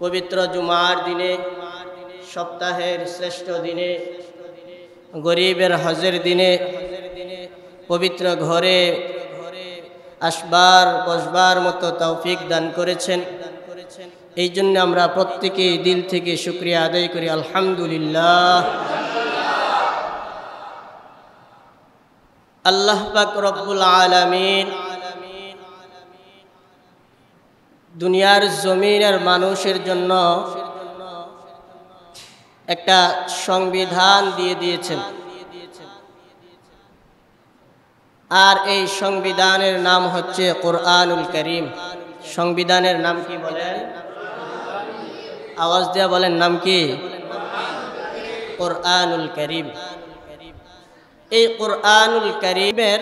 পবিত্র জুমার দিনে, সপ্তাহের শ্রেষ্ঠ দিনে, গরিবের হজের দিনে, পবিত্র ঘরে আসবার বসবার মতো তৌফিক দান করেছেন। এই জন্য আমরা প্রত্যেকেই দিল থেকে শুকরিয়া আদায় করি, আলহামদুলিল্লাহ। আল্লাহ পাক রব্বুল আলামিন দুনিয়ার জমিনের মানুষের জন্য একটা সংবিধান দিয়ে দিয়েছেন, আর এই সংবিধানের নাম হচ্ছে কোরআনুল কারীম। সংবিধানের নাম কি বলেন? আওয়াজ দিয়ে বলেন, নাম কি? কোরআনুল কারীম। এই কোরআনুল কারীমের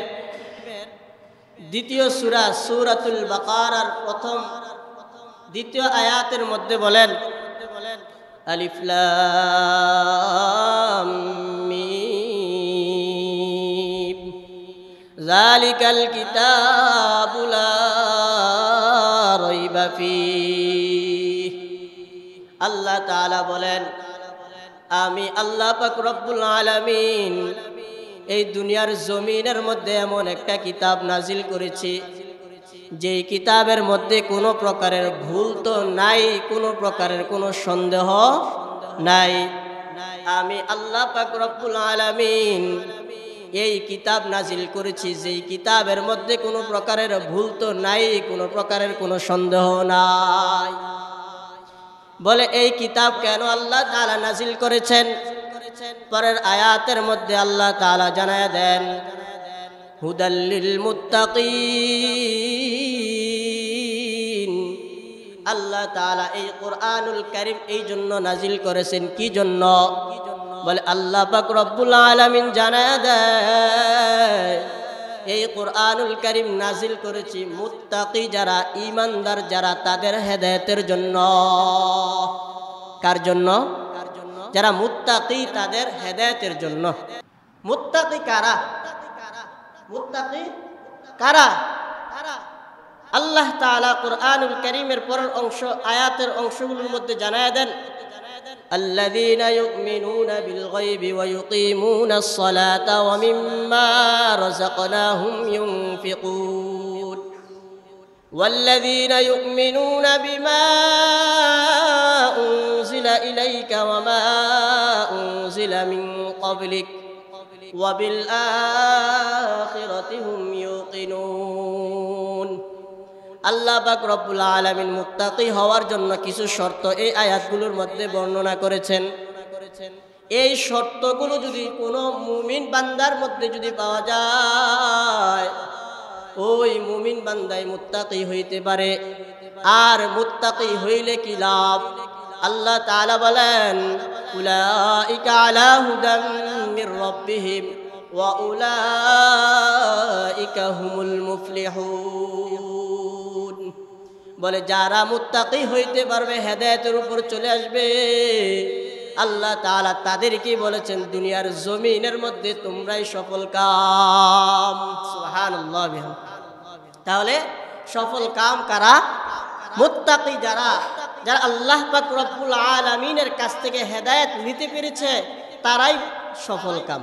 দ্বিতীয় সূরা সূরাতুল বাকারার প্রথম দ্বিতীয় আয়াতের মধ্যে বলেন, আলিফ লাম মিম যালিকাল কিতাবু লা রাইবা ফীহ। আল্লাহ তাআলা বলেন, আমি আল্লাহ পাক রব্বুল আলামিন এই দুনিয়ার জমিনের মধ্যে এমন একটা কিতাব নাজিল করেছি, যেই কিতাবের মধ্যে কোনো প্রকারের ভুল তো নাই, কোনো প্রকারের কোনো সন্দেহ নাই। আমি আল্লাহ পাক রব্বুল আলামিন এই কিতাব নাজিল করেছি, যেই কিতাবের মধ্যে কোনো প্রকারের ভুল তো নাই, কোনো প্রকারের কোনো সন্দেহ নাই। বলে এই কিতাব কেন আল্লাহ তাআলা নাজিল করেছেন? পরের আয়াতের মধ্যে আল্লাহ তাআলা জানায়া দেন, হুদাল লিল মুত্তাকিন। আল্লাহ তাআলা এই কোরআনুল কারীম এই জন্য নাজিল করেছেন, কি জন্য? বলে আল্লাহ পাক রব্বুল আলামিন জানায়া দেয়, এই কোরআনুল কারীম নাজিল করেছি মুত্তাকি যারা, ঈমানদার যারা, তাদের হেদায়েতের জন্য। কার জন্য? যারা মুত্তাকি তাদের হেদায়েতের জন্য। মুত্তাকি কারা? মুত্তাকি কারা? আল্লাহ তাআলা কোরআনুল কারীমের পরের অংশ, আয়াতের অংশগুলোর মধ্যে জানায়া দেন, الذين يؤمنون بالغيب ويقيمون الصلاة ومما رزقناهم ينفقون والذين يؤمنون بما أنزل إليك وما أنزل من قبلك وبالآخرة هم يوقنون। আল্লাহ পাক রব্বুল আলামিন মুত্তাকি হওয়ার জন্য কিছু শর্ত এই আয়াতগুলোর মধ্যে বর্ণনা করেছেন। এই শর্তগুলো যদি কোনো মুমিন বান্দার মধ্যে যদি পাওয়া যায়, ওই মুমিন বান্দাই মুত্তাকি হইতে পারে। আর মুত্তাকি হইলে কি লাভ? আল্লাহ তাআলা বলেন, উলাইকা আলা হুদাম মির রাব্বিহিম ওয়া উলাইকা হুমুল মুফলিহুন। বলে যারা মুত্তাকি হইতে পারবে, হেদায়েতের উপর চলে আসবে, আল্লাহ তাআলা তাদেরকে বলেছেন দুনিয়ার জমিনের মধ্যে তোমরাই সফল কাম। সুবহানাল্লাহ। তাহলে সফল কাম কারা? মুত্তাকি যারা, যারা আল্লাহ পাক রব্বুল আলামিনের কাছ থেকে হেদায়েত নিতে পেরেছে, তারাই সফল কাম।